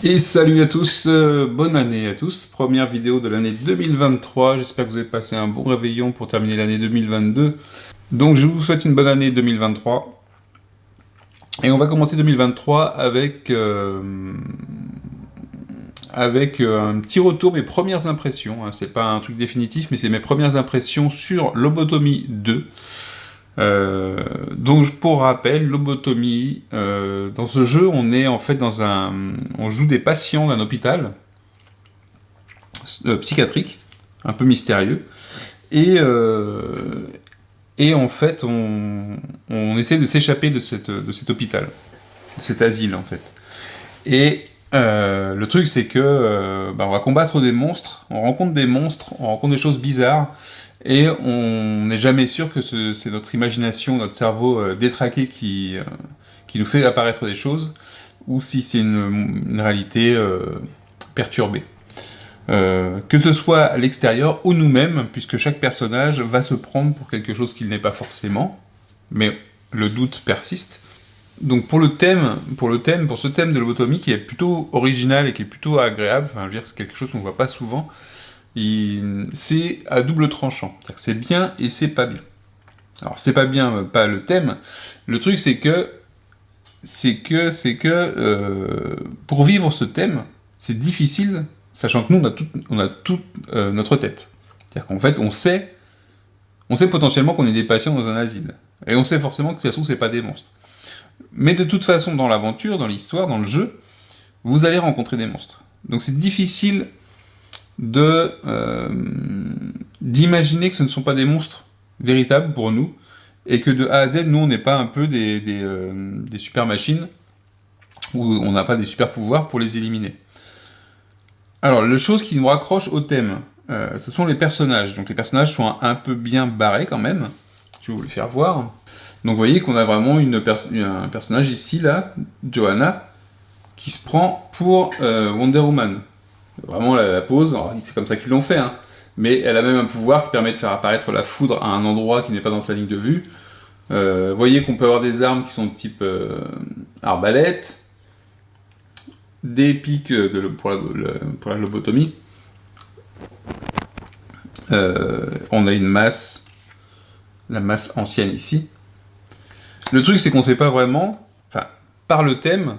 Et salut à tous, bonne année à tous, première vidéo de l'année 2023, j'espère que vous avez passé un bon réveillon pour terminer l'année 2022. Donc je vous souhaite une bonne année 2023. Et on va commencer 2023 avec un petit retour, mes premières impressions, hein. C'est pas un truc définitif, mais c'est mes premières impressions sur Lobotomy 2. Donc pour rappel, Lobotomy, dans ce jeu, on est en fait on joue des patients d'un hôpital psychiatrique, un peu mystérieux, et en fait, on essaie de s'échapper de cet hôpital, de cet asile en fait. Et le truc, c'est que on va combattre des monstres, on rencontre des choses bizarres. Et on n'est jamais sûr que c'est notre imagination, notre cerveau détraqué qui nous fait apparaître des choses, ou si c'est une réalité perturbée. Que ce soit à l'extérieur ou nous-mêmes, puisque chaque personnage va se prendre pour quelque chose qu'il n'est pas forcément, mais le doute persiste. Donc pour ce thème de Lobotomy, qui est plutôt original et qui est plutôt agréable, enfin je veux dire, c'est quelque chose qu'on ne voit pas souvent, c'est à double tranchant. C'est-à-dire que c'est bien et c'est pas bien. Alors c'est pas bien, pas le thème. Le truc c'est que pour vivre ce thème, c'est difficile, sachant que nous on a toute notre tête. C'est-à-dire qu'en fait on sait potentiellement qu'on est des patients dans un asile. Et on sait forcément que ça se trouve c'est pas des monstres. Mais de toute façon, dans l'aventure, dans l'histoire, dans le jeu, vous allez rencontrer des monstres. Donc c'est difficile d'imaginer que ce ne sont pas des monstres véritables pour nous, et que de A à Z, nous, on n'est pas un peu des super machines, où on n'a pas des super pouvoirs pour les éliminer. Alors, les choses qui nous raccrochent au thème, ce sont les personnages. Donc les personnages sont un peu bien barrés quand même. Je vais vous les faire voir. Donc vous voyez qu'on a vraiment un personnage ici, là, Johanna, qui se prend pour Wonder Woman. Vraiment la pose, c'est comme ça qu'ils l'ont fait, hein. Mais elle a même un pouvoir qui permet de faire apparaître la foudre à un endroit qui n'est pas dans sa ligne de vue. Vous voyez qu'on peut avoir des armes qui sont de type arbalète, des pics pour la lobotomie. On a une masse, la masse ancienne ici. Le truc, c'est qu'on ne sait pas vraiment, enfin, par le thème,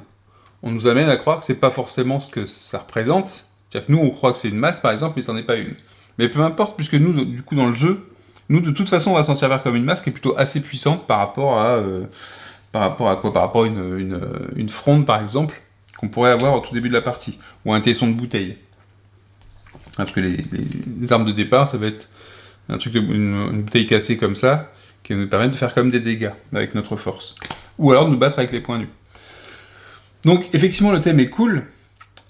on nous amène à croire que c'est pas forcément ce que ça représente. C'est-à-dire que nous, on croit que c'est une masse, par exemple, mais ça n'en est pas une. Mais peu importe, puisque nous, du coup, dans le jeu, nous, de toute façon, on va s'en servir comme une masse qui est plutôt assez puissante par rapport à quoi? Par rapport à une fronde, par exemple, qu'on pourrait avoir au tout début de la partie, ou un tesson de bouteille. Parce que les armes de départ, ça va être une bouteille cassée comme ça, qui va nous permettre de faire comme des dégâts avec notre force. Ou alors de nous battre avec les poings nus. Donc, effectivement, le thème est cool,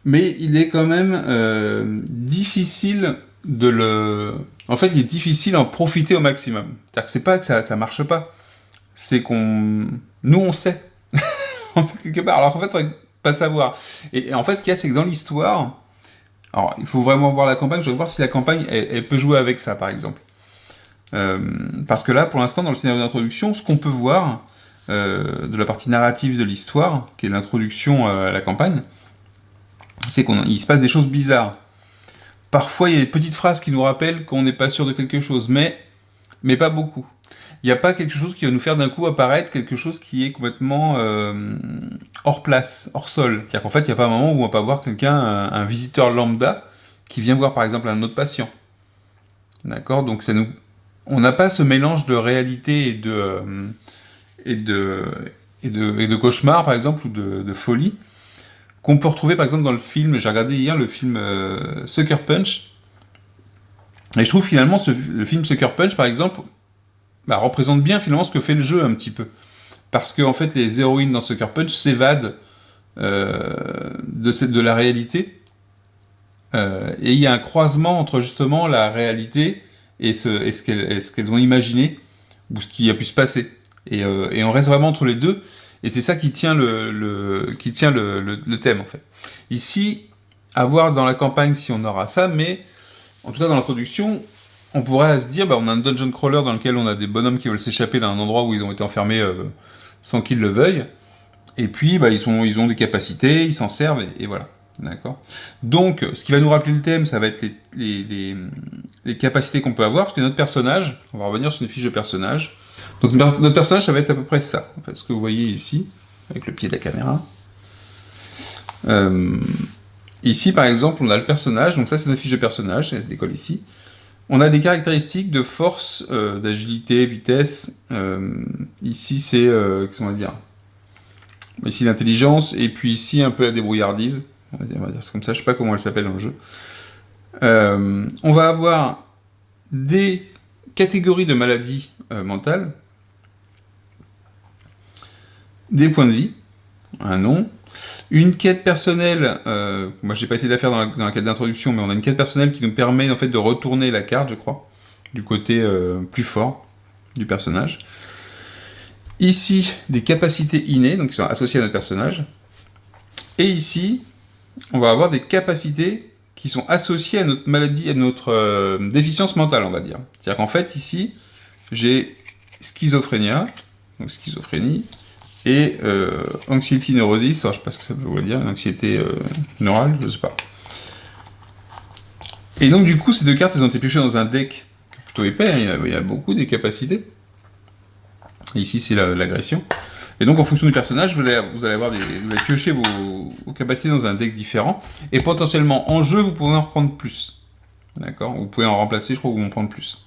mais il est quand même difficile En fait, il est difficile d'en profiter au maximum. C'est-à-dire que c'est pas que ça marche pas, c'est nous, on sait. Quelque part. Alors qu'en fait, il faudrait pas savoir. Et en fait, ce qu'il y a, c'est que dans l'histoire... Alors, il faut vraiment voir la campagne. Je vais voir si la campagne, elle peut jouer avec ça, par exemple. Parce que là, pour l'instant, dans le scénario d'introduction, ce qu'on peut voir de la partie narrative de l'histoire, qui est l'introduction à la campagne, c'est qu'il se passe des choses bizarres. Parfois, il y a des petites phrases qui nous rappellent qu'on n'est pas sûr de quelque chose, mais pas beaucoup. Il n'y a pas quelque chose qui va nous faire d'un coup apparaître quelque chose qui est complètement hors place, hors sol. C'est-à-dire qu'en fait, il n'y a pas un moment où on va voir quelqu'un, un visiteur lambda, qui vient voir par exemple un autre patient. D'accord ? Donc on n'a pas ce mélange de réalité et de cauchemar, par exemple, ou de folie, qu'on peut retrouver par exemple dans le film, j'ai regardé hier le film Sucker Punch, et je trouve finalement le film Sucker Punch par exemple représente bien finalement ce que fait le jeu un petit peu, parce que en fait les héroïnes dans Sucker Punch s'évadent de la réalité, et il y a un croisement entre justement la réalité et ce qu'elles ont imaginé, ou ce qui a pu se passer, et on reste vraiment entre les deux. Et c'est ça qui tient le thème, en fait. Ici, à voir dans la campagne si on aura ça, mais en tout cas dans l'introduction, on pourrait se dire, on a un dungeon crawler dans lequel on a des bonhommes qui veulent s'échapper d'un endroit où ils ont été enfermés sans qu'ils le veuillent, et puis ils ont des capacités, ils s'en servent, et voilà. D'accord. Donc, ce qui va nous rappeler le thème, ça va être les capacités qu'on peut avoir, parce que notre personnage, on va revenir sur une fiche de personnage. Donc, notre personnage, ça va être à peu près ça, en fait, ce que vous voyez ici, avec le pied de la caméra. Ici, par exemple, on a le personnage, donc ça, c'est notre fiche de personnage, elle se décolle ici. On a des caractéristiques de force, d'agilité, vitesse. Ici, c'est, qu'est-ce qu'on va dire ? Ici, l'intelligence, et puis ici, un peu la débrouillardise. On va dire ça comme ça, je sais pas comment elle s'appelle dans le jeu. On va avoir des catégories de maladies mentales, des points de vie, un nom, une quête personnelle. Moi, j'ai pas essayé de la faire dans la quête d'introduction, mais on a une quête personnelle qui nous permet en fait de retourner la carte, je crois, du côté plus fort du personnage. Ici, des capacités innées, donc qui sont associées à notre personnage. Et ici, on va avoir des capacités qui sont associées à notre maladie, à notre déficience mentale, on va dire. C'est-à-dire qu'en fait, ici, j'ai schizophrénia, donc schizophrénie, et anxiety neurosis, alors je sais pas ce que ça veut dire, une anxiété neurale, je sais pas. Et donc, du coup, ces deux cartes, elles ont été piochées dans un deck plutôt épais, hein, il y a beaucoup des capacités. Et ici, c'est l'agression. Et donc, en fonction du personnage, vous allez piocher vos capacités dans un deck différent. Et potentiellement, en jeu, vous pouvez en reprendre plus. D'accord ? Vous pouvez en remplacer, je crois, ou en prendre plus.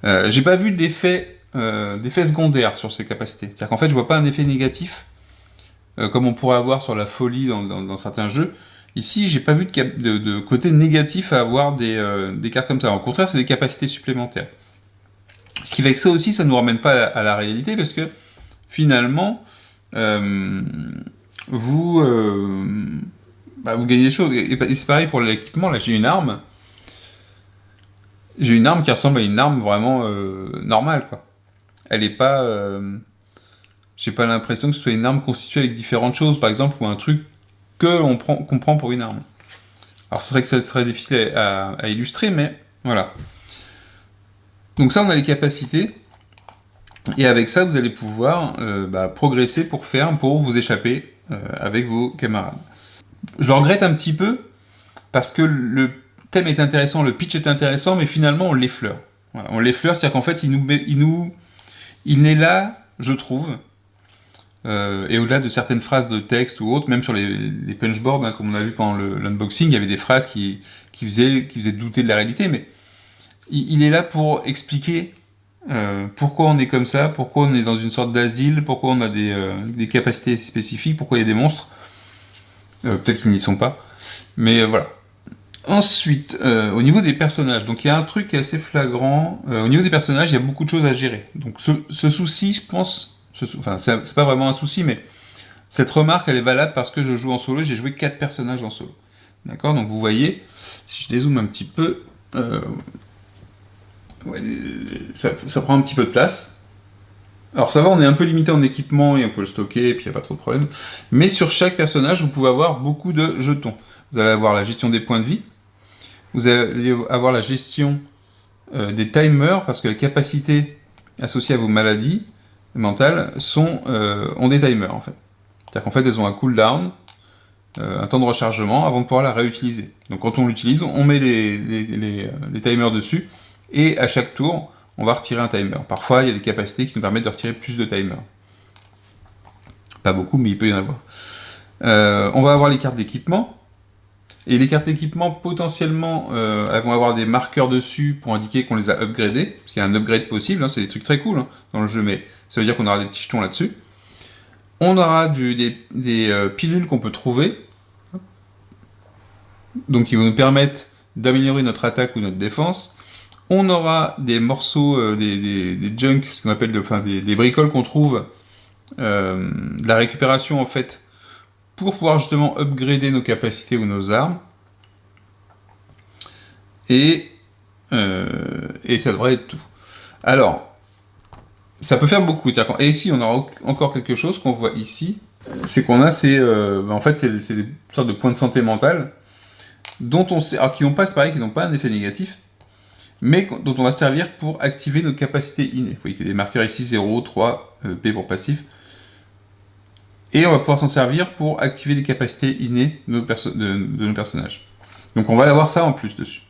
J'ai pas vu d'effet secondaires sur ces capacités. C'est-à-dire qu'en fait, je vois pas un effet négatif, comme on pourrait avoir sur la folie dans certains jeux. Ici, j'ai pas vu de côté négatif à avoir des cartes comme ça. Au contraire, c'est des capacités supplémentaires. Ce qui fait que ça aussi, ça ne nous ramène pas à la réalité, parce que finalement, vous gagnez des choses. Et c'est pareil pour l'équipement. Là, j'ai une arme. J'ai une arme qui ressemble à une arme vraiment normale, quoi. Elle est pas... j'ai pas l'impression que ce soit une arme constituée avec différentes choses, par exemple, ou un truc qu'on prend pour une arme. Alors, c'est vrai que ça serait difficile à illustrer, mais voilà. Donc ça, on a les capacités. Et avec ça, vous allez pouvoir progresser pour vous échapper avec vos camarades. Je le regrette un petit peu, parce que le thème est intéressant, le pitch est intéressant, mais finalement, on l'effleure. Voilà, on l'effleure, c'est-à-dire qu'en fait, il n'est là, je trouve, et au-delà de certaines phrases de texte ou autres, même sur les punchboards, hein, comme on a vu pendant l'unboxing, il y avait des phrases qui faisaient douter de la réalité, mais il est là pour expliquer pourquoi on est comme ça, pourquoi on est dans une sorte d'asile, pourquoi on a des capacités spécifiques, pourquoi il y a des monstres. Peut-être qu'ils n'y sont pas, mais voilà. Ensuite, au niveau des personnages, donc il y a un truc qui est assez flagrant. Au niveau des personnages, il y a beaucoup de choses à gérer. Donc ce souci, je pense, c'est pas vraiment un souci, mais cette remarque, elle est valable parce que je joue en solo. J'ai joué 4 personnages en solo. D'accord ? Donc vous voyez, si je dézoome un petit peu, ça prend un petit peu de place. Alors ça va, on est un peu limité en équipement et on peut le stocker, et puis il n'y a pas trop de problème. Mais sur chaque personnage, vous pouvez avoir beaucoup de jetons. Vous allez avoir la gestion des points de vie. Vous allez avoir la gestion des timers, parce que les capacités associées à vos maladies mentales ont des timers, en fait. C'est-à-dire qu'en fait, elles ont un cooldown, un temps de rechargement, avant de pouvoir la réutiliser. Donc quand on l'utilise, on met les timers dessus, et à chaque tour, on va retirer un timer. Parfois, il y a des capacités qui nous permettent de retirer plus de timers. Pas beaucoup, mais il peut y en avoir. On va avoir les cartes d'équipement. Et les cartes d'équipement, potentiellement, elles vont avoir des marqueurs dessus pour indiquer qu'on les a upgradées. Parce qu'il y a un upgrade possible, hein, c'est des trucs très cool hein, dans le jeu, mais ça veut dire qu'on aura des petits jetons là-dessus. On aura des pilules qu'on peut trouver. Donc, qui vont nous permettre d'améliorer notre attaque ou notre défense. On aura des morceaux, des junk, ce qu'on appelle des bricoles qu'on trouve, de la récupération en fait, pour pouvoir justement upgrader nos capacités ou nos armes. Et ça devrait être tout. Alors, ça peut faire beaucoup. Et ici, on aura encore quelque chose qu'on voit ici, c'est qu'on a en fait, c'est des sortes de points de santé mentale, dont on sait, alors qui n'ont pas, c'est pareil, qui n'ont pas un effet négatif, mais dont on va servir pour activer nos capacités innées. Vous voyez qu'il y a des marqueurs ici, 0, 3, P pour passif. Et on va pouvoir s'en servir pour activer les capacités innées de nos personnages. Donc on va avoir ça en plus dessus.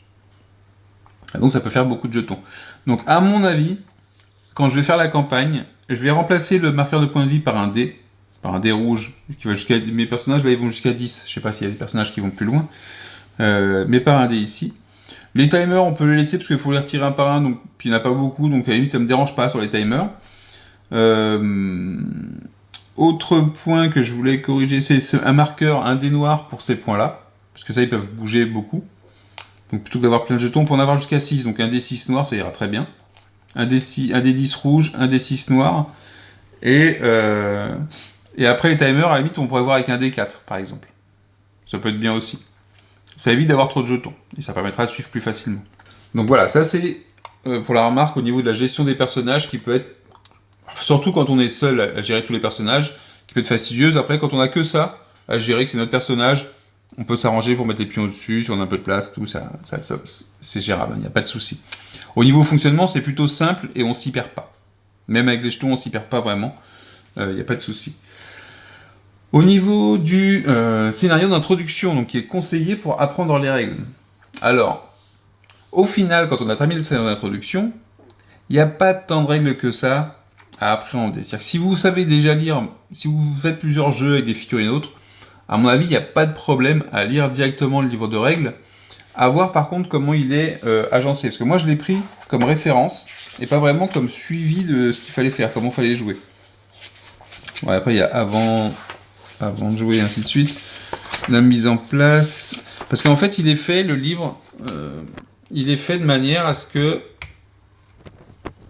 Et donc ça peut faire beaucoup de jetons. Donc à mon avis, quand je vais faire la campagne, je vais remplacer le marqueur de points de vie par un dé rouge, qui va jusqu'à... Mes personnages là ils vont jusqu'à 10, je sais pas s'il y a des personnages qui vont plus loin, mais par un dé ici. Les timers on peut les laisser parce qu'il faut les retirer un par un, donc puis il n'y en a pas beaucoup, donc à la limite ça me dérange pas sur les timers. Autre point que je voulais corriger, c'est un marqueur, un dé noir pour ces points-là, parce que ça, ils peuvent bouger beaucoup. Donc plutôt que d'avoir plein de jetons, on peut en avoir jusqu'à 6, donc un dé 6 noir, ça ira très bien. Un dé 10 rouge, un dé 6 noir, et après les timers, à la limite, on pourrait voir avec un dé 4, par exemple. Ça peut être bien aussi. Ça évite d'avoir trop de jetons, et ça permettra de suivre plus facilement. Donc voilà, ça c'est pour la remarque au niveau de la gestion des personnages qui peut être, surtout quand on est seul à gérer tous les personnages, qui peut être fastidieuse. Après, quand on a que ça à gérer, que c'est notre personnage, on peut s'arranger pour mettre les pions au-dessus, si on a un peu de place, tout ça c'est gérable, il n'y a pas de souci. Au niveau fonctionnement, c'est plutôt simple et on s'y perd pas. Même avec les jetons, on s'y perd pas vraiment, il n'y a pas de souci. Au niveau du scénario d'introduction, donc qui est conseillé pour apprendre les règles. Alors, au final, quand on a terminé le scénario d'introduction, il n'y a pas tant de règles que ça à appréhender. C'est-à-dire que si vous savez déjà lire, si vous faites plusieurs jeux avec des figurines autres, à mon avis, il n'y a pas de problème à lire directement le livre de règles, à voir par contre comment il est agencé. Parce que moi, je l'ai pris comme référence, et pas vraiment comme suivi de ce qu'il fallait faire, comment il fallait jouer. Ouais, après, il y a avant de jouer, et ainsi de suite. La mise en place... Parce qu'en fait, il est fait, le livre, il est fait de manière à ce que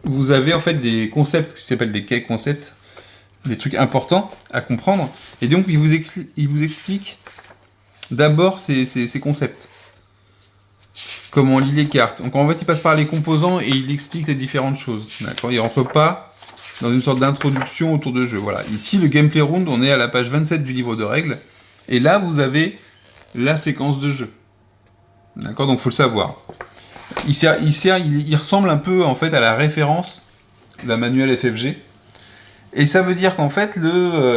vous avez en fait des concepts qui s'appellent des key concepts, des trucs importants à comprendre, et donc il vous explique d'abord ces concepts. Comment on lit les cartes. Donc en fait, il passe par les composants et il explique les différentes choses. D'accord ? Il rentre pas dans une sorte d'introduction autour de jeu. Voilà. Ici, le gameplay round, on est à la page 27 du livre de règles, et là, vous avez la séquence de jeu. D'accord ? Donc, faut le savoir. Il ressemble un peu en fait à la référence d'un manuel FFG. Et ça veut dire qu'en fait,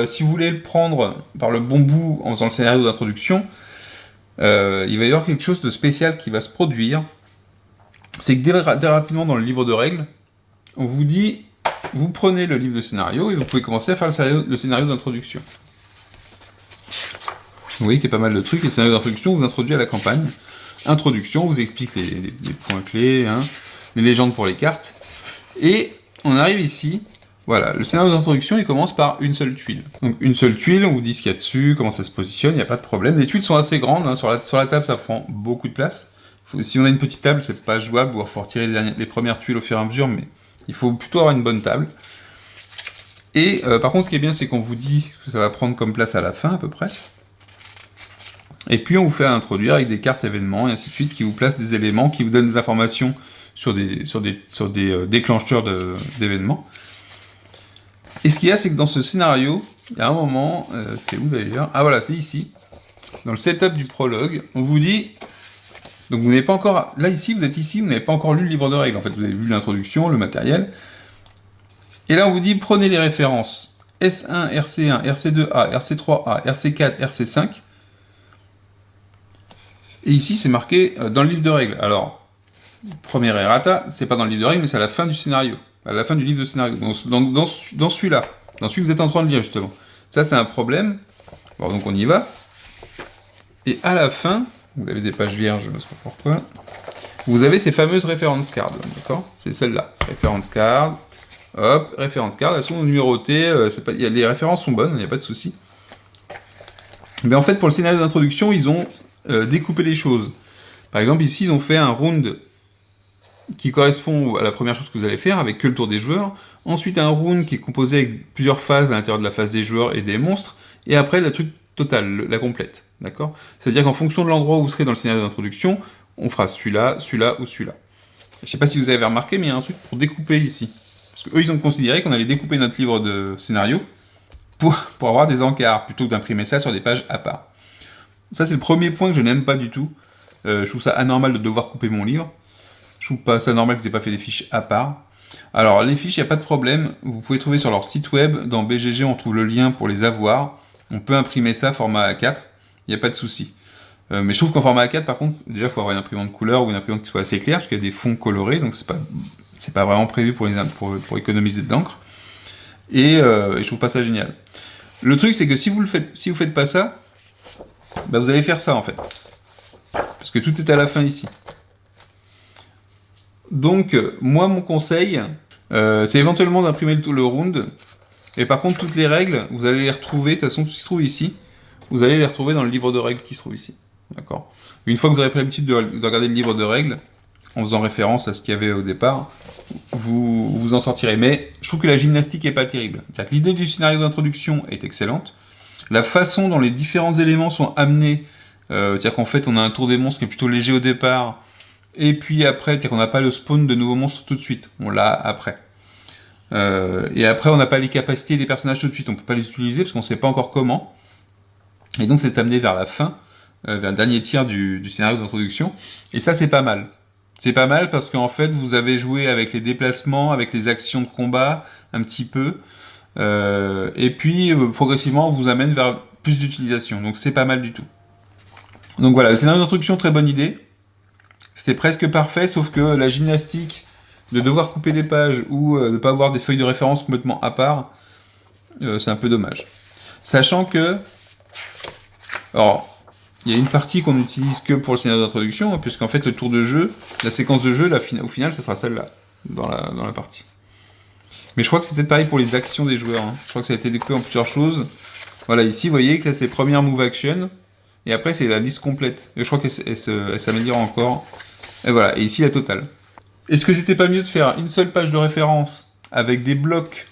si vous voulez le prendre par le bon bout en faisant le scénario d'introduction, il va y avoir quelque chose de spécial qui va se produire. C'est que dès rapidement dans le livre de règles, on vous dit, vous prenez le livre de scénario et vous pouvez commencer à faire le scénario d'introduction. Vous voyez qu'il y a pas mal de trucs. Et le scénario d'introduction vous introduit à la campagne. Introduction, vous explique les points clés, hein, les légendes pour les cartes. Et on arrive ici, voilà, le scénario d'introduction, il commence par une seule tuile. Donc une seule tuile, on vous dit ce qu'il y a dessus, comment ça se positionne, il n'y a pas de problème. Les tuiles sont assez grandes, hein, sur la table ça prend beaucoup de place. Si on a une petite table, c'est pas jouable, il faut retirer les premières tuiles au fur et à mesure, mais il faut plutôt avoir une bonne table. Et par contre, ce qui est bien, c'est qu'on vous dit que ça va prendre comme place à la fin, à peu près. Et puis on vous fait introduire avec des cartes événements et ainsi de suite qui vous placent des éléments, qui vous donnent des informations sur des déclencheurs d'événements. Et ce qu'il y a, c'est que dans ce scénario, il y a un moment, c'est où d'ailleurs ? Ah voilà, c'est ici. Dans le setup du prologue, on vous dit... Donc vous n'avez pas encore... Là ici, vous êtes ici, vous n'avez pas encore lu le livre de règles. En fait, vous avez vu l'introduction, le matériel. Et là, on vous dit, prenez les références S1, RC1, RC2A, RC3A, RC4, RC5. Et ici, c'est marqué dans le livre de règles. Alors, première errata, c'est pas dans le livre de règles, mais c'est à la fin du scénario. À la fin du livre de scénario. Dans celui-là. Dans celui que vous êtes en train de lire, justement. Ça, c'est un problème. Bon, donc on y va. Et à la fin, vous avez des pages vierges, je ne sais pas pourquoi. Vous avez ces fameuses références cards. D'accord ? C'est celle-là. Références cards. Hop, références cards. Elles sont numérotées. Les références sont bonnes, il n'y a pas de souci. Mais en fait, pour le scénario d'introduction, ils ont découper les choses. Par exemple, ici, ils ont fait un round qui correspond à la première chose que vous allez faire, avec que le tour des joueurs. Ensuite, un round qui est composé avec plusieurs phases à l'intérieur de la phase des joueurs et des monstres. Et après, le truc total, la complète. D'accord ? C'est-à-dire qu'en fonction de l'endroit où vous serez dans le scénario d'introduction, on fera celui-là, celui-là ou celui-là. Je ne sais pas si vous avez remarqué, mais il y a un truc pour découper ici. Parce qu'eux, ils ont considéré qu'on allait découper notre livre de scénario pour avoir des encarts, plutôt que d'imprimer ça sur des pages à part. Ça, c'est le premier point que je n'aime pas du tout. Je trouve ça anormal de devoir couper mon livre. Je trouve pas ça normal qu'ils aient pas fait des fiches à part. Alors, les fiches, il n'y a pas de problème. Vous pouvez trouver sur leur site web. Dans BGG, on trouve le lien pour les avoir. On peut imprimer ça format A4. Il n'y a pas de souci. Mais je trouve qu'en format A4, par contre, déjà, il faut avoir une imprimante couleur ou une imprimante qui soit assez claire, parce qu'il y a des fonds colorés, donc c'est pas vraiment prévu pour économiser de l'encre. Et je trouve pas ça génial. Le truc, c'est que si vous faites pas ça, bah vous allez faire ça, en fait. Parce que tout est à la fin ici. Donc, moi, mon conseil, c'est éventuellement d'imprimer le round. Et par contre, toutes les règles, vous allez les retrouver, de toute façon, tout ce qui se trouve ici, vous allez les retrouver dans le livre de règles qui se trouve ici. D'accord. Une fois que vous aurez pris l'habitude de regarder le livre de règles, en faisant référence à ce qu'il y avait au départ, vous en sortirez. Mais je trouve que la gymnastique est pas terrible. C'est-à-dire que l'idée du scénario d'introduction est excellente. La façon dont les différents éléments sont amenés, c'est-à-dire qu'en fait, on a un tour des monstres qui est plutôt léger au départ, et puis après, c'est-à-dire qu'on n'a pas le spawn de nouveaux monstres tout de suite. On l'a après. Et après, on n'a pas les capacités des personnages tout de suite. On peut pas les utiliser parce qu'on sait pas encore comment. Et donc, c'est amené vers la fin, vers le dernier tiers du scénario d'introduction. Et ça, c'est pas mal. C'est pas mal parce qu'en fait, vous avez joué avec les déplacements, avec les actions de combat, un petit peu. Et puis, progressivement, on vous amène vers plus d'utilisation. Donc, c'est pas mal du tout. Donc voilà, le scénario d'introduction, très bonne idée. C'était presque parfait, sauf que la gymnastique, de devoir couper des pages ou de ne pas avoir des feuilles de référence complètement à part, c'est un peu dommage. Sachant que... Alors, il y a une partie qu'on n'utilise que pour le scénario d'introduction, puisqu'en fait, le tour de jeu, la séquence de jeu, au final, ça sera celle-là, dans la partie. Mais je crois que c'est peut-être pareil pour les actions des joueurs. Hein. Je crois que ça a été découpé en plusieurs choses. Voilà, ici, vous voyez que c'est première move action, et après, c'est la liste complète. Et je crois qu'elle s'améliore encore. Et voilà, et ici, la totale. Est-ce que c'était pas mieux de faire une seule page de référence avec des blocs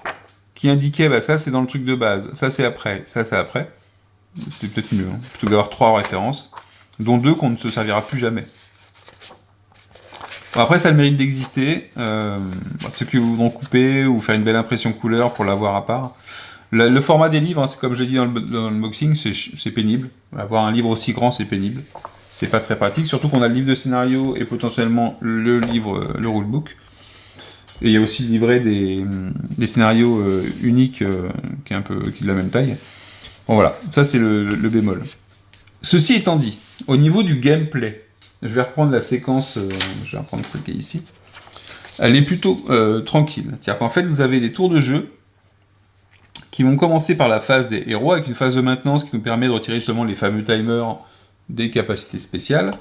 qui indiquaient, bah ça c'est dans le truc de base, ça c'est après, ça c'est après. C'est peut-être mieux, hein, plutôt que d'avoir 3 références, dont 2 qu'on ne se servira plus jamais. Bon, après ça a le mérite d'exister, ceux qui voudront couper ou faire une belle impression couleur pour l'avoir à part. Le format des livres, hein, c'est comme je l'ai dit dans le boxing, c'est pénible. Avoir un livre aussi grand, c'est pénible. C'est pas très pratique, surtout qu'on a le livre de scénario et potentiellement le livre, le rulebook. Et il y a aussi le livret des scénarios uniques qui est de la même taille. Bon voilà, ça c'est le bémol. Ceci étant dit, au niveau du gameplay, je vais reprendre la séquence, je vais reprendre celle qui est ici. Elle est plutôt tranquille. C'est-à-dire qu'en fait, vous avez des tours de jeu qui vont commencer par la phase des héros, avec une phase de maintenance qui nous permet de retirer justement les fameux timers des capacités spéciales.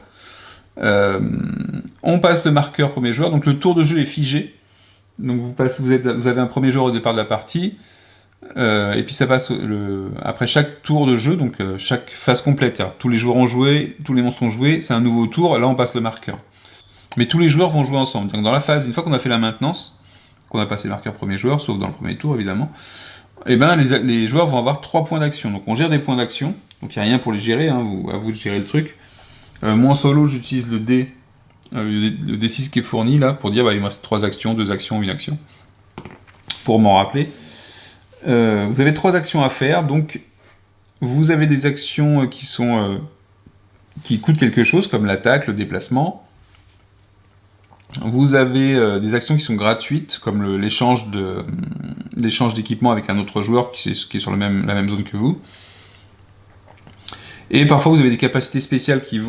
On passe le marqueur premier joueur, donc le tour de jeu est figé. Donc vous avez un premier joueur au départ de la partie, et puis ça passe après chaque tour de jeu, donc chaque phase complète. Tous les joueurs ont joué, tous les monstres ont joué, c'est un nouveau tour, là on passe le marqueur. Mais tous les joueurs vont jouer ensemble. Donc dans la phase, une fois qu'on a fait la maintenance, qu'on a passé le marqueur premier joueur, sauf dans le premier tour évidemment, et ben les joueurs vont avoir 3 points d'action. Donc on gère des points d'action, donc il n'y a rien pour les gérer, hein, à vous de gérer le truc. Moi en solo, j'utilise le D6 qui est fourni là, pour dire bah, il me reste 3 actions, 2 actions, 1 action. Pour m'en rappeler. Vous avez 3 actions à faire, donc vous avez des actions qui coûtent quelque chose, comme l'attaque, le déplacement. Vous avez des actions qui sont gratuites, comme l'échange d'équipement avec un autre joueur qui est sur la même zone que vous. Et parfois vous avez des capacités spéciales qui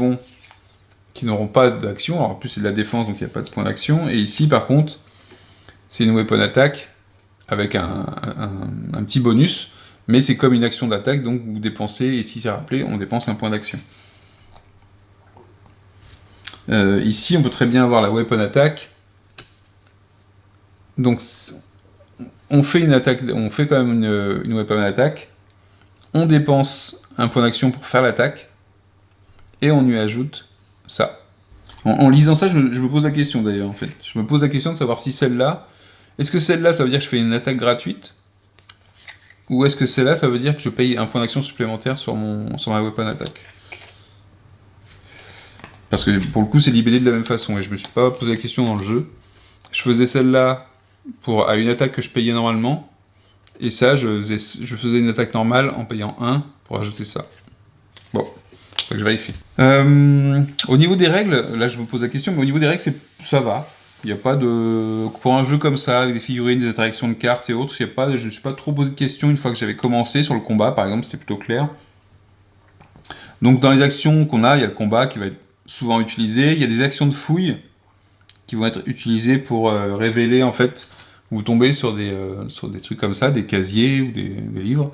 n'auront pas d'action. Alors en plus c'est de la défense, donc il n'y a pas de point d'action. Et ici par contre, c'est une weapon attack avec un petit bonus, mais c'est comme une action d'attaque, donc vous dépensez, et si c'est rappelé, on dépense un point d'action. Ici on peut très bien avoir la weapon attack. Donc on fait une attaque, on fait quand même une weapon attack, on dépense un point d'action pour faire l'attaque, et on lui ajoute ça. En lisant ça, je me pose la question d'ailleurs, en fait. Je me pose la question de savoir si celle-là, est-ce que celle-là, ça veut dire que je fais une attaque gratuite, ou est-ce que celle-là, ça veut dire que je paye un point d'action supplémentaire sur ma weapon attack. Parce que pour le coup, c'est libellé de la même façon, et je me suis pas posé la question dans le jeu. Je faisais celle-là à une attaque que je payais normalement, et ça, je faisais une attaque normale en payant 1 pour ajouter ça. Bon, faut que je vérifie. Au niveau des règles, là je me pose la question, mais au niveau des règles, ça va. Il n'y a pas de... Pour un jeu comme ça, avec des figurines, des interactions de cartes et autres, je ne me suis pas trop posé de questions une fois que j'avais commencé sur le combat, par exemple, c'était plutôt clair. Donc dans les actions qu'on a, il y a le combat qui va être souvent utilisé, il y a des actions de fouille qui vont être utilisées pour révéler, en fait, vous tombez sur des trucs comme ça, des casiers ou des livres,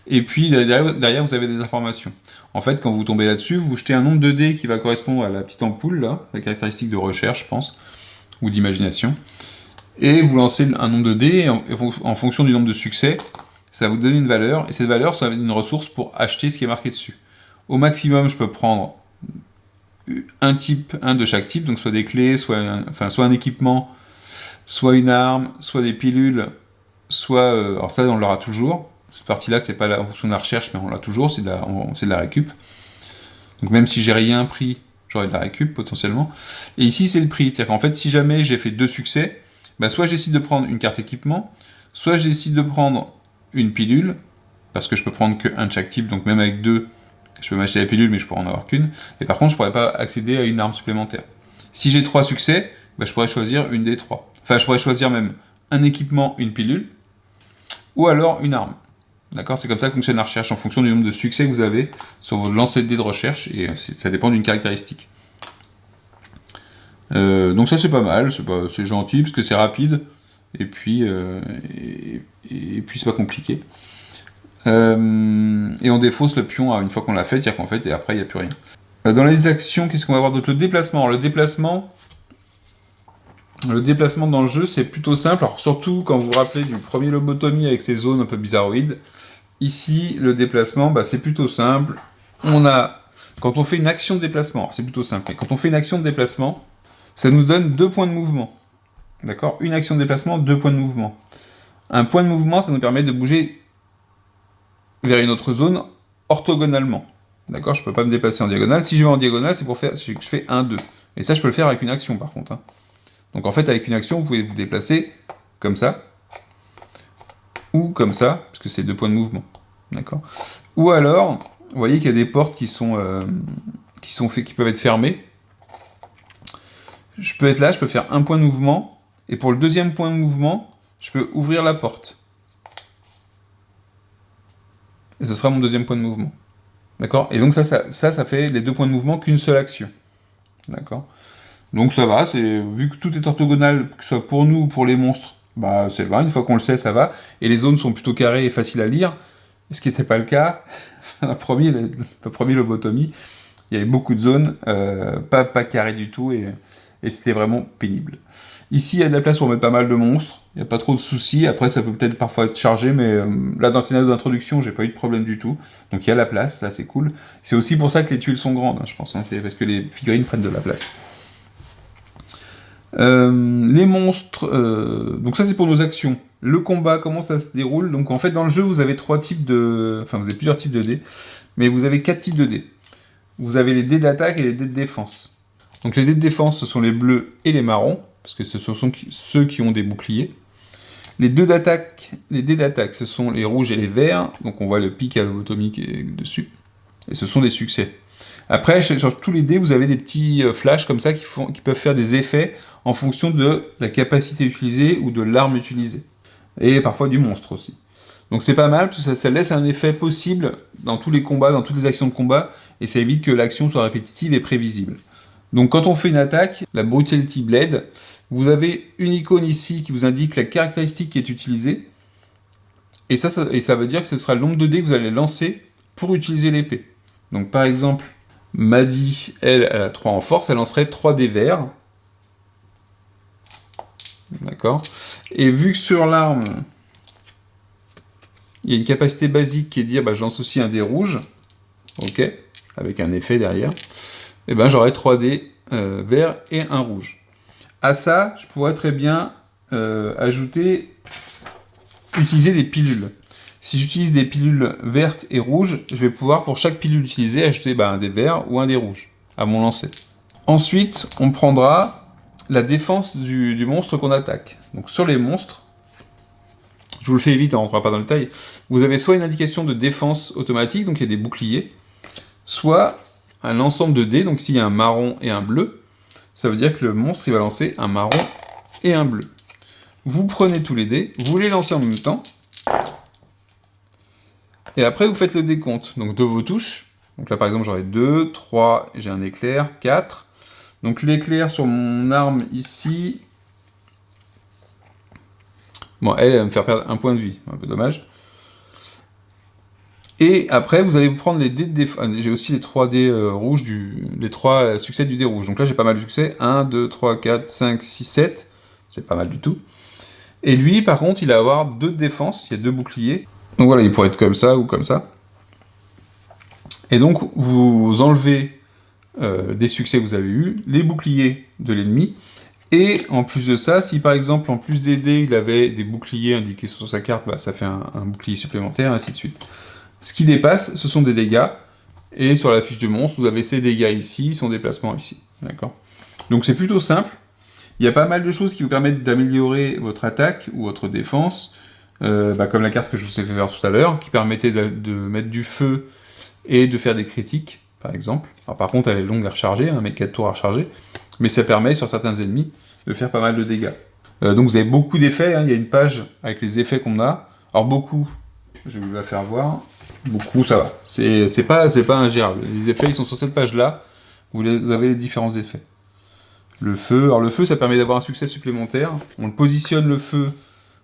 et puis derrière vous avez des informations. En fait, quand vous tombez là-dessus, vous jetez un nombre de dés qui va correspondre à la petite ampoule, là, la caractéristique de recherche, je pense, ou d'imagination, et vous lancez un nombre de dés, et en fonction du nombre de succès, ça va vous donner une valeur, et cette valeur, ça va être une ressource pour acheter ce qui est marqué dessus. Au maximum, je peux prendre un de chaque type, donc soit des clés, soit un équipement, soit une arme, soit des pilules, soit... alors ça, on l'aura toujours. Cette partie-là, c'est pas en fonction de la recherche, mais on l'a toujours, c'est de la récup. Donc même si j'ai rien pris, j'aurai de la récup potentiellement. Et ici, c'est le prix. C'est-à-dire qu'en fait, si jamais j'ai fait 2 succès, bah, soit je décide de prendre une carte équipement, soit je décide de prendre une pilule, parce que je peux prendre qu'un de chaque type, donc même avec 2, je peux m'acheter la pilule, mais je pourrais en avoir qu'une. Et par contre, je pourrais pas accéder à une arme supplémentaire. Si j'ai 3 succès, bah, je pourrais choisir une des 3. Enfin, je pourrais choisir même un équipement, une pilule, ou alors une arme. D'accord? C'est comme ça que fonctionne la recherche, en fonction du nombre de succès que vous avez sur vos lancers de dés de recherche, et ça dépend d'une caractéristique. Donc ça, c'est pas mal, c'est gentil, parce que c'est rapide, et puis c'est pas compliqué. Et on défausse le pion une fois qu'on l'a fait, c'est-à-dire qu'en fait, et après, il n'y a plus rien. Dans les actions, qu'est-ce qu'on va avoir d'autre? Le déplacement. Le déplacement dans le jeu, c'est plutôt simple. Alors, surtout quand vous vous rappelez du premier Lobotomie avec ses zones un peu bizarroïdes. Ici, le déplacement, bah, c'est plutôt simple. Quand on fait une action de déplacement, c'est plutôt simple, mais quand on fait une action de déplacement, ça nous donne 2 points de mouvement. D'accord? Une action de déplacement, 2 points de mouvement. Un point de mouvement, ça nous permet de bouger vers une autre zone orthogonalement. D'accord? Je peux pas me déplacer en diagonale. Si je vais en diagonale, c'est pour faire que je fais 1, 2. Et ça, je peux le faire avec une action, par contre. Donc en fait, avec une action, vous pouvez vous déplacer comme ça, ou comme ça, parce que c'est 2 points de mouvement. D'accord? Ou alors, vous voyez qu'il y a des portes qui peuvent être fermées. Je peux être là, je peux faire un point de mouvement, et pour le deuxième point de mouvement, je peux ouvrir la porte. Et ce sera mon deuxième point de mouvement. D'accord? Et donc ça fait les 2 points de mouvement qu'une seule action. D'accord? Donc ça va, vu que tout est orthogonal, que ce soit pour nous ou pour les monstres, bah c'est vrai, une fois qu'on le sait, ça va. Et les zones sont plutôt carrées et faciles à lire, ce qui n'était pas le cas. Dans le premier Lobotomie, il y avait beaucoup de zones, pas carrées du tout, et c'était vraiment pénible. Ici, il y a de la place pour mettre pas mal de monstres, il n'y a pas trop de soucis. Après, ça peut peut-être parfois être chargé, mais là, dans le scénario d'introduction, j'ai pas eu de problème du tout. Donc il y a la place, ça c'est cool. C'est aussi pour ça que les tuiles sont grandes, je pense. C'est parce que les figurines prennent de la place. Les monstres, donc ça c'est pour nos actions. Le combat, comment ça se déroule? Donc en fait dans le jeu vous avez plusieurs types de dés, mais vous avez 4 types de dés. Vous avez les dés d'attaque et les dés de défense. Donc les dés de défense ce sont les bleus et les marrons, parce que ce sont ceux qui ont des boucliers. Les dés d'attaque ce sont les rouges et les verts, donc on voit le pic à lobotomie qui est dessus, et ce sont des succès. Après, sur tous les dés, vous avez des petits flashs comme ça qui peuvent faire des effets en fonction de la capacité utilisée ou de l'arme utilisée. Et parfois du monstre aussi. Donc c'est pas mal, parce que ça laisse un effet possible dans tous les combats, dans toutes les actions de combat, et ça évite que l'action soit répétitive et prévisible. Donc quand on fait une attaque, la Brutality Blade, vous avez une icône ici qui vous indique la caractéristique qui est utilisée, et ça veut dire que ce sera le nombre de dés que vous allez lancer pour utiliser l'épée. Donc par exemple, Maddy, elle a 3 en force, elle lancerait 3 dés verts. D'accord. Et vu que sur l'arme, il y a une capacité basique qui est de dire, je lance aussi un dé rouge, ok, avec un effet derrière, et j'aurai 3 dés verts et un rouge. À ça, je pourrais très bien utiliser des pilules. Si j'utilise des pilules vertes et rouges, je vais pouvoir, pour chaque pilule utilisée, ajouter un dé vert ou un dé rouge à mon lancer. Ensuite, on prendra la défense du monstre qu'on attaque. Donc sur les monstres, je vous le fais vite, on ne rentrera pas dans le détail, vous avez soit une indication de défense automatique, donc il y a des boucliers, soit un ensemble de dés, donc s'il y a un marron et un bleu, ça veut dire que le monstre il va lancer un marron et un bleu. Vous prenez tous les dés, vous les lancez en même temps, et après vous faites le décompte donc de vos touches. Donc là par exemple j'aurai 2, 3, j'ai un éclair, 4. Donc l'éclair sur mon arme ici, bon elle va me faire perdre un point de vie, un peu dommage. Et après vous allez vous prendre les dés de défense, j'ai aussi les 3 dés rouges, les 3 succès du dé rouge. Donc là j'ai pas mal de succès, 1, 2, 3, 4, 5, 6, 7, c'est pas mal du tout. Et lui par contre il va avoir 2 de défense, il y a 2 boucliers. Donc voilà, il pourrait être comme ça ou comme ça. Et donc, vous enlevez des succès que vous avez eus, les boucliers de l'ennemi, et en plus de ça, si par exemple, en plus des dés, il avait des boucliers indiqués sur sa carte, bah, ça fait un bouclier supplémentaire, et ainsi de suite. Ce qui dépasse, ce sont des dégâts, et sur la fiche du monstre, vous avez ces dégâts ici, son déplacement ici. D'accord ? Donc c'est plutôt simple. Il y a pas mal de choses qui vous permettent d'améliorer votre attaque ou votre défense, comme la carte que je vous ai fait voir tout à l'heure, qui permettait de mettre du feu et de faire des critiques, par exemple. Alors, par contre, elle est longue à recharger, mais 4 tours à recharger, mais ça permet, sur certains ennemis, de faire pas mal de dégâts. Donc vous avez beaucoup d'effets, il y a une page avec les effets qu'on a. Alors beaucoup, je vais vous la faire voir, beaucoup ça va. C'est pas ingérable. Les effets, ils sont sur cette page-là, vous avez les différents effets. Le feu, alors le feu, ça permet d'avoir un succès supplémentaire. On le positionne le feu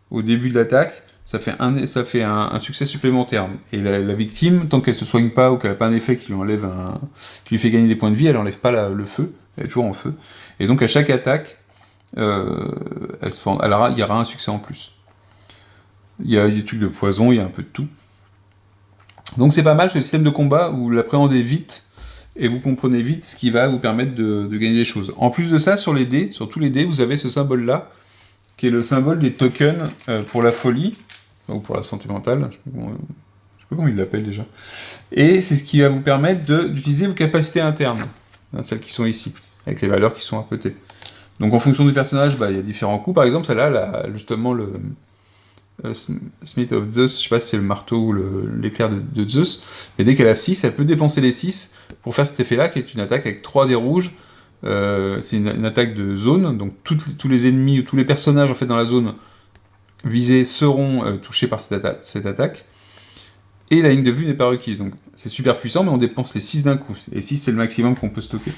au début de l'attaque, ça fait un succès supplémentaire. Et la victime, tant qu'elle se soigne pas ou qu'elle n'a pas un effet qui lui fait gagner des points de vie, elle enlève pas le feu, elle est toujours en feu. Et donc à chaque attaque, il y aura un succès en plus. Il y a des trucs de poison, il y a un peu de tout. Donc c'est pas mal ce système de combat où vous l'appréhendez vite et vous comprenez vite ce qui va vous permettre de gagner des choses. En plus de ça, sur tous les dés, vous avez ce symbole-là, qui est le symbole des tokens pour la folie, ou pour la santé mentale, je sais pas comment il l'appelle déjà. Et c'est ce qui va vous permettre d'utiliser vos capacités internes, celles qui sont ici, avec les valeurs qui sont à côté. Donc en fonction des personnages, il y a différents coups. Par exemple, celle-là, justement, le Smith of Zeus, je sais pas si c'est le marteau ou l'éclair de Zeus, mais dès qu'elle a 6, elle peut dépenser les 6 pour faire cet effet-là, qui est une attaque avec 3 dés rouges. C'est une attaque de zone, donc tous les ennemis ou tous les personnages en fait dans la zone visés seront touchés par cette attaque. Et la ligne de vue n'est pas requise, donc c'est super puissant, mais on dépense les 6 d'un coup. Et 6 c'est le maximum qu'on peut stocker.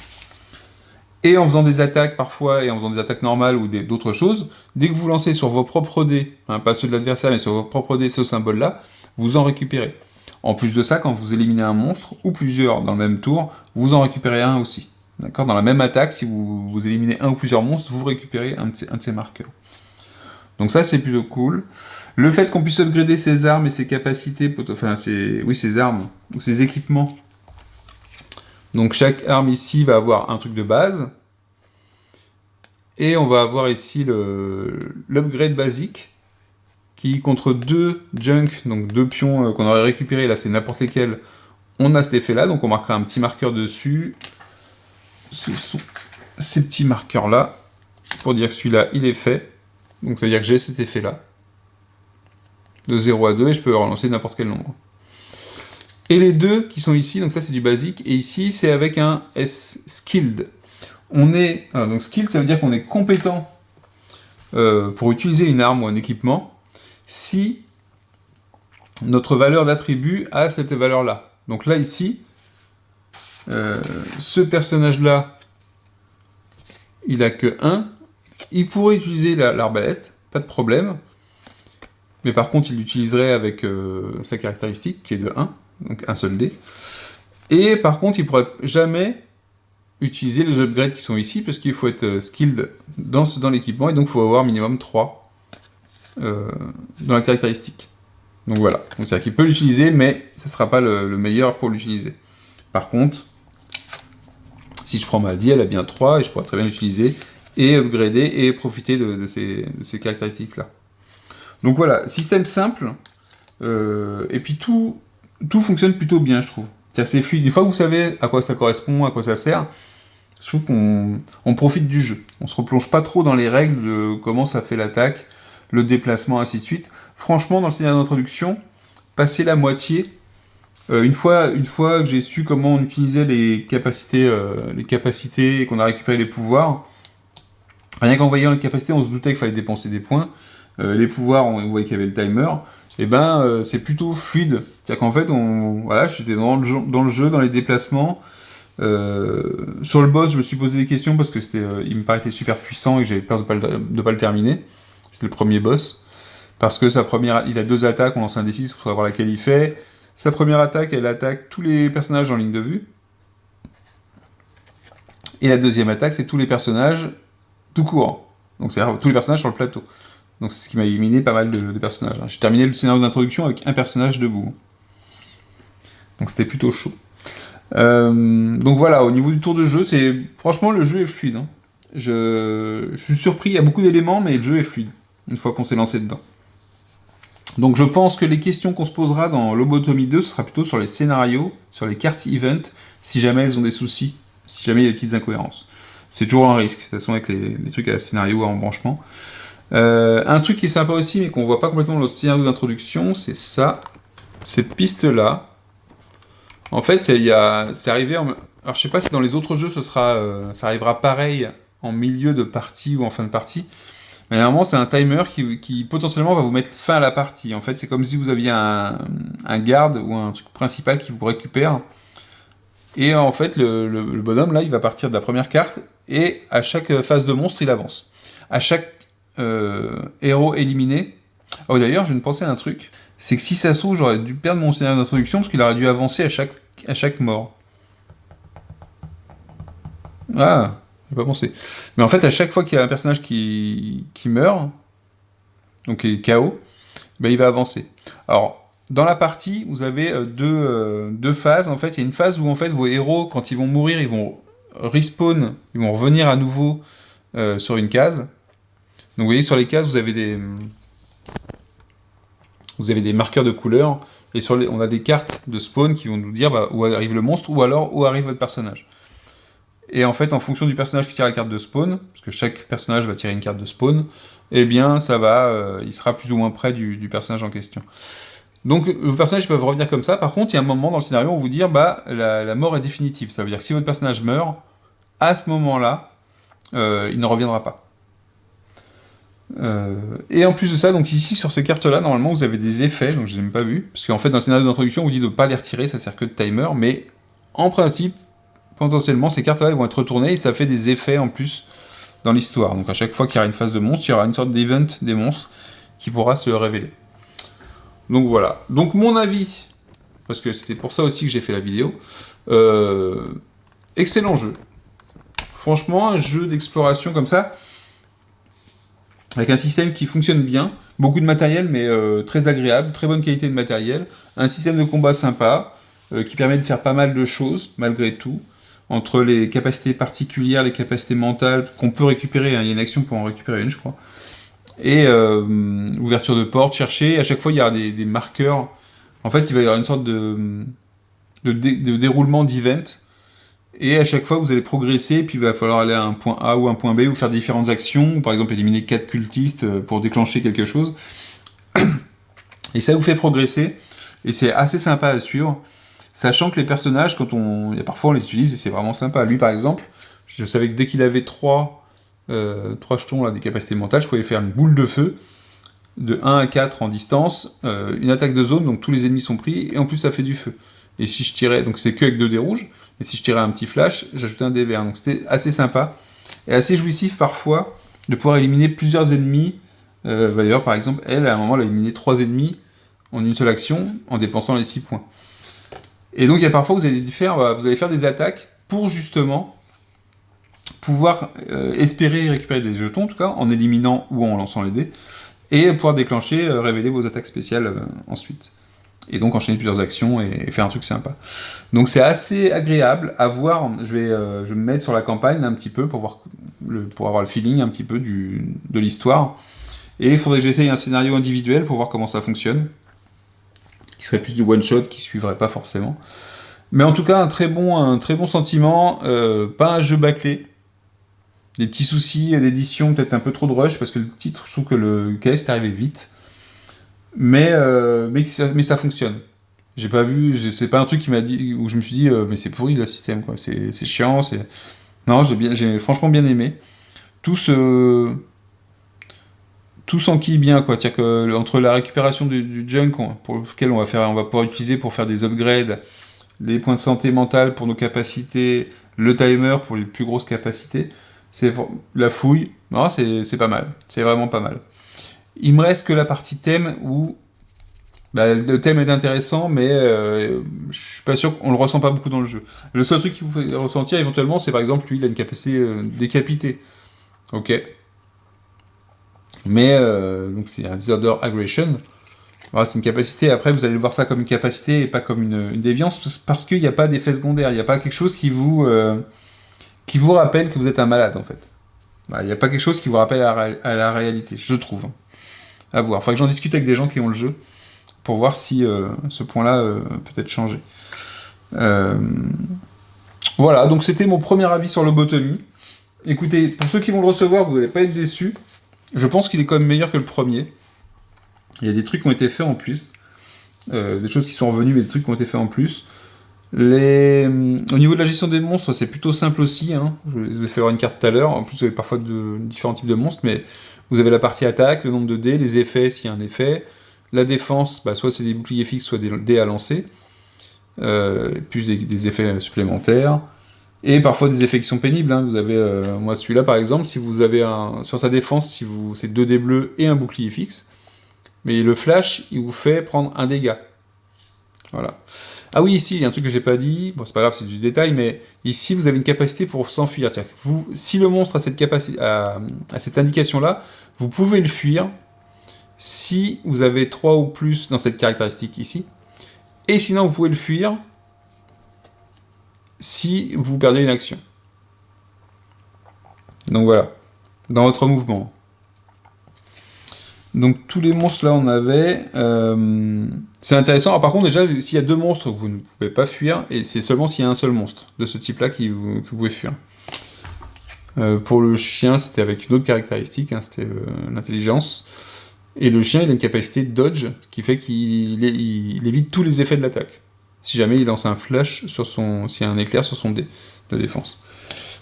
Et en faisant des attaques parfois, et en faisant des attaques normales ou d'autres choses, dès que vous lancez sur vos propres dés, pas ceux de l'adversaire, mais sur vos propres dés, ce symbole-là, vous en récupérez. En plus de ça, quand vous éliminez un monstre, ou plusieurs dans le même tour, vous en récupérez un aussi. D'accord ? Dans la même attaque, si vous éliminez un ou plusieurs monstres, vous récupérez un de ces marqueurs. Donc ça, c'est plutôt cool. Le fait qu'on puisse upgrader ses armes et ses capacités, ses armes, ou ses équipements. Donc chaque arme ici va avoir un truc de base. Et on va avoir ici l'upgrade basique, qui contre 2 junk, donc 2 pions qu'on aurait récupérés, là c'est n'importe lesquels, on a cet effet-là, donc on marquera un petit marqueur dessus. Ce sont ces petits marqueurs-là, pour dire que celui-là, il est fait. Donc ça veut dire que j'ai cet effet-là, de 0 à 2, et je peux relancer n'importe quel nombre. Et les deux qui sont ici, donc ça c'est du basique, et ici c'est avec un skilled. Donc skilled, ça veut dire qu'on est compétent pour utiliser une arme ou un équipement, si notre valeur d'attribut a cette valeur-là. Donc là, ici, ce personnage-là, il a que 1. Il pourrait utiliser l'arbalète, pas de problème. Mais par contre, il l'utiliserait avec sa caractéristique, qui est de 1, donc un seul dé. Et par contre, il ne pourrait jamais utiliser les upgrades qui sont ici, parce qu'il faut être skilled dans l'équipement, et donc il faut avoir minimum 3 dans la caractéristique. Donc voilà, donc c'est-à-dire qu'il peut l'utiliser, mais ce ne sera pas le meilleur pour l'utiliser. Par contre, si je prends Maddy, elle a bien 3, et je pourrais très bien l'utiliser, et upgrader, et profiter de ces caractéristiques-là. Donc voilà, système simple, et puis tout fonctionne plutôt bien, je trouve. C'est-à-dire c'est fluide. Une fois que vous savez à quoi ça correspond, à quoi ça sert, je trouve qu'on profite du jeu. On se replonge pas trop dans les règles de comment ça fait l'attaque, le déplacement, ainsi de suite. Franchement, dans le scénario d'introduction, passer la moitié, une fois que j'ai su comment on utilisait les capacités et qu'on a récupéré les pouvoirs, Rien qu'en voyant les capacités, on se doutait qu'il fallait dépenser des points. Les pouvoirs, on voyait qu'il y avait le timer. Et c'est plutôt fluide. C'est-à-dire qu'en fait, voilà, j'étais dans le jeu, dans les déplacements. Sur le boss, je me suis posé des questions parce que il me paraissait super puissant et que j'avais peur de pas le terminer. C'était le premier boss. Parce que il a 2 attaques, on lance un D6 pour savoir laquelle il fait. Sa première attaque, elle attaque tous les personnages en ligne de vue. Et la deuxième attaque, c'est tous les personnages tout court. Donc c'est-à-dire tous les personnages sur le plateau. Donc c'est ce qui m'a éliminé pas mal de personnages. J'ai terminé le scénario d'introduction avec un personnage debout. Donc c'était plutôt chaud. Donc voilà, au niveau du tour de jeu, franchement le jeu est fluide. Hein. Je suis surpris, il y a beaucoup d'éléments, mais le jeu est fluide, une fois qu'on s'est lancé dedans. Donc je pense que les questions qu'on se posera dans Lobotomie 2, ce sera plutôt sur les scénarios, sur les cartes event, si jamais elles ont des soucis, si jamais il y a des petites incohérences. C'est toujours un risque, de toute façon avec les trucs à scénario, à embranchement. Un truc qui est sympa aussi, mais qu'on voit pas complètement dans le scénario d'introduction, c'est ça, cette piste-là. En fait, c'est arrivé... Alors je sais pas si dans les autres jeux, ça arrivera pareil en milieu de partie ou en fin de partie, mais normalement, c'est un timer qui potentiellement va vous mettre fin à la partie. En fait, c'est comme si vous aviez un garde ou un truc principal qui vous récupère. Et en fait, le bonhomme, là, il va partir de la première carte, et à chaque phase de monstre, il avance. À chaque héros éliminé... Oh, d'ailleurs, je viens de penser à un truc. C'est que si ça se trouve, j'aurais dû perdre mon scénario d'introduction, parce qu'il aurait dû avancer à chaque mort. Ah, j'ai pas pensé. Mais en fait, à chaque fois qu'il y a un personnage qui meurt, donc qui est KO, ben il va avancer. Alors, dans la partie, vous avez deux phases. En fait, il y a une phase où en fait vos héros, quand ils vont mourir, ils vont respawn, ils vont revenir à nouveau sur une case. Donc vous voyez, sur les cases, vous avez des marqueurs de couleurs, et on a des cartes de spawn qui vont nous dire où arrive le monstre, ou alors où arrive votre personnage. Et en fait, en fonction du personnage qui tire la carte de spawn, parce que chaque personnage va tirer une carte de spawn, eh bien, il sera plus ou moins près du personnage en question. Donc, vos personnages peuvent revenir comme ça. Par contre, il y a un moment dans le scénario où on vous dire, la mort est définitive. Ça veut dire que si votre personnage meurt, à ce moment-là, il ne reviendra pas. Et en plus de ça, donc ici, sur ces cartes-là, normalement, vous avez des effets, donc je ne les ai même pas vus, parce qu'en fait, dans le scénario d'introduction, on vous dit de ne pas les retirer, ça sert que de timer, mais en principe, potentiellement, ces cartes-là vont être retournées et ça fait des effets en plus dans l'histoire. Donc à chaque fois qu'il y aura une phase de monstre, il y aura une sorte d'event des monstres qui pourra se révéler. Donc voilà. Donc mon avis, parce que c'était pour ça aussi que j'ai fait la vidéo, excellent jeu. Franchement, un jeu d'exploration comme ça, avec un système qui fonctionne bien, beaucoup de matériel, mais très agréable, très bonne qualité de matériel, un système de combat sympa, qui permet de faire pas mal de choses, malgré tout, entre les capacités particulières, les capacités mentales, qu'on peut récupérer, hein, il y a une action pour en récupérer une, je crois, et ouverture de porte, chercher, à chaque fois il y a des marqueurs, en fait il va y avoir une sorte de déroulement d'event, et à chaque fois vous allez progresser, puis il va falloir aller à un point A ou un point B, ou faire différentes actions, par exemple éliminer 4 cultistes pour déclencher quelque chose, et ça vous fait progresser, et c'est assez sympa à suivre, sachant que les personnages, parfois on les utilise, et c'est vraiment sympa. Lui par exemple, je savais que dès qu'il avait 3 jetons là, des capacités mentales, je pouvais faire une boule de feu, de 1 à 4 en distance, une attaque de zone, donc tous les ennemis sont pris, et en plus ça fait du feu. Et si je tirais, donc c'est que avec 2 dés rouges, et si je tirais un petit flash, j'ajoutais un dé vert. Donc c'était assez sympa, et assez jouissif parfois, de pouvoir éliminer plusieurs ennemis. D'ailleurs, par exemple, elle, à un moment, elle a éliminé 3 ennemis en une seule action, en dépensant les 6 points. Et donc, il y a parfois, vous allez faire des attaques pour justement pouvoir espérer récupérer des jetons, en tout cas, en éliminant ou en lançant les dés, et pouvoir déclencher, révéler vos attaques spéciales ensuite. Et donc enchaîner plusieurs actions et faire un truc sympa. Donc c'est assez agréable à voir. Je vais me mettre sur la campagne un petit peu pour avoir le feeling un petit peu de l'histoire. Et il faudrait que j'essaye un scénario individuel pour voir comment ça fonctionne. Qui serait plus du one-shot, qui suivrait pas forcément. Mais en tout cas, un très bon sentiment. Pas un jeu bâclé. Des petits soucis d'édition, peut-être un peu trop de rush, parce que le titre, je trouve que le KS est arrivé vite. Mais ça fonctionne. J'ai pas vu, c'est pas un truc qui m'a dit, où je me suis dit, mais c'est pourri le système, quoi. C'est chiant, Non, j'ai franchement bien aimé. tout s'enquille bien, quoi. C'est-à-dire que entre la récupération du junk pour lequel on va pouvoir utiliser pour faire des upgrades, les points de santé mentale pour nos capacités, le timer pour les plus grosses capacités, c'est la fouille. Non, c'est pas mal. C'est vraiment pas mal. Il me reste que la partie thème où le thème est intéressant, mais je suis pas sûr qu'on le ressent pas beaucoup dans le jeu. Le seul truc qui vous fait ressentir éventuellement, c'est par exemple lui, il a une capacité décapitée. Ok. Mais donc c'est un disorder aggression. Voilà, c'est une capacité. Après, vous allez voir ça comme une capacité et pas comme une déviance, parce qu'il n'y a pas d'effet secondaire. Il n'y a pas quelque chose qui vous rappelle que vous êtes un malade en fait. Voilà, il n'y a pas quelque chose qui vous rappelle à la réalité, je trouve. À voir. Enfin, que j'en discute avec des gens qui ont le jeu pour voir si ce point-là peut être changé. Voilà, donc c'était mon premier avis sur Lobotomie. Écoutez, pour ceux qui vont le recevoir, vous n'allez pas être déçus. Je pense qu'il est quand même meilleur que le premier. Il y a des trucs qui ont été faits en plus. Des choses qui sont revenues, mais des trucs qui ont été faits en plus. Au niveau de la gestion des monstres, c'est plutôt simple aussi. Hein. Je vous ai fait voir une carte tout à l'heure. En plus, vous avez parfois différents types de monstres, mais vous avez la partie attaque, le nombre de dés, les effets s'il y a un effet. La défense, soit c'est des boucliers fixes, soit des dés à lancer. Plus des effets supplémentaires. Et parfois des effets qui sont pénibles. Hein. Vous avez, moi celui-là par exemple, si vous avez sur sa défense, c'est 2 dés bleus et un bouclier fixe. Mais le flash, il vous fait prendre un dégât. Voilà. Ah oui, ici, il y a un truc que j'ai pas dit. Bon, c'est pas grave, c'est du détail, mais ici, vous avez une capacité pour s'enfuir. Si le monstre a cette capacité, a cette indication-là, vous pouvez le fuir si vous avez 3 ou plus dans cette caractéristique ici. Et sinon, vous pouvez le fuir si vous perdez une action. Donc voilà. Dans votre mouvement. Donc tous les monstres là on avait, c'est intéressant. Alors, par contre déjà s'il y a 2 monstres vous ne pouvez pas fuir et c'est seulement s'il y a un seul monstre de ce type là que vous pouvez fuir. Pour le chien c'était avec une autre caractéristique, hein, c'était l'intelligence. Et le chien il a une capacité de dodge qui fait qu'il évite tous les effets de l'attaque. Si jamais il lance un flash s'il y a un éclair sur son dé de défense.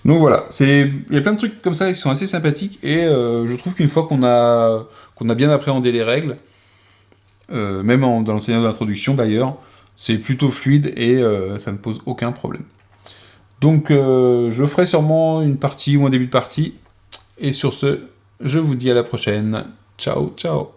Donc voilà, il y a plein de trucs comme ça qui sont assez sympathiques et je trouve qu'une fois qu'on a bien appréhendé les règles, même dans l'enseignement d'introduction d'ailleurs, c'est plutôt fluide et ça ne pose aucun problème. Donc je ferai sûrement une partie ou un début de partie, et sur ce, je vous dis à la prochaine. Ciao, ciao.